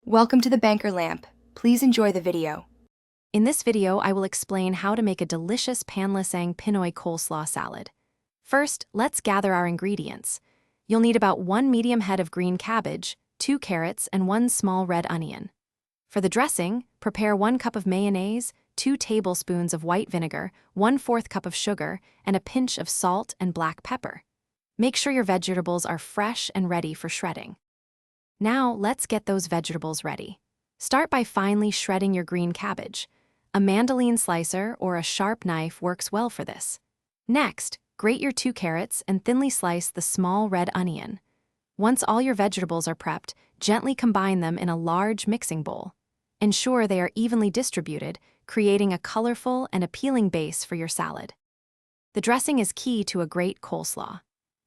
Welcome to the Banker Lamp. Please enjoy the video. In this video, I will explain how to make a delicious Panlasang Pinoy coleslaw salad. First, let's gather our ingredients. You'll need about 1 medium head of green cabbage, 2 carrots, and 1 small red onion. For the dressing, prepare 1 cup of mayonnaise, 2 tablespoons of white vinegar, 1/4 cup of sugar, and a pinch of salt and black pepper. Make sure your vegetables are fresh and ready for shredding. Now, let's get those vegetables ready. Start by finely shredding your green cabbage. A mandolin slicer or a sharp knife works well for this. Next, grate your 2 carrots and thinly slice the small red onion. Once all your vegetables are prepped, gently combine them in a large mixing bowl. Ensure they are evenly distributed, creating a colorful and appealing base for your salad. The dressing is key to a great coleslaw.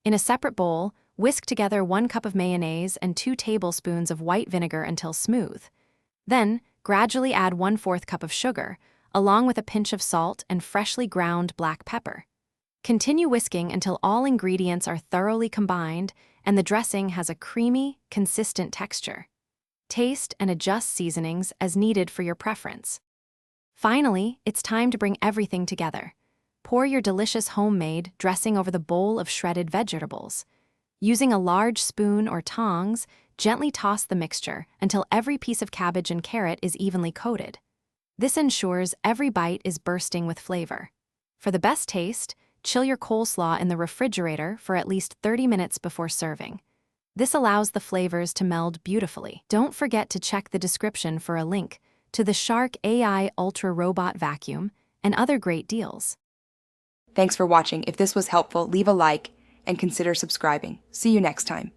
In a separate bowl, whisk together 1 cup of mayonnaise and 2 tablespoons of white vinegar until smooth. Then, gradually add 1/4 cup of sugar, along with a pinch of salt and freshly ground black pepper. Continue whisking until all ingredients are thoroughly combined and the dressing has a creamy, consistent texture. Taste and adjust seasonings as needed for your preference. Finally, it's time to bring everything together. Pour your delicious homemade dressing over the bowl of shredded vegetables. Using a large spoon or tongs, gently toss the mixture until every piece of cabbage and carrot is evenly coated. This ensures every bite is bursting with flavor. For the best taste, chill your coleslaw in the refrigerator for at least 30 minutes before serving. This allows the flavors to meld beautifully. Don't forget to check the description for a link to the Shark AI Ultra Robot Vacuum and other great deals. Thanks for watching. If this was helpful, leave a like and consider subscribing. See you next time.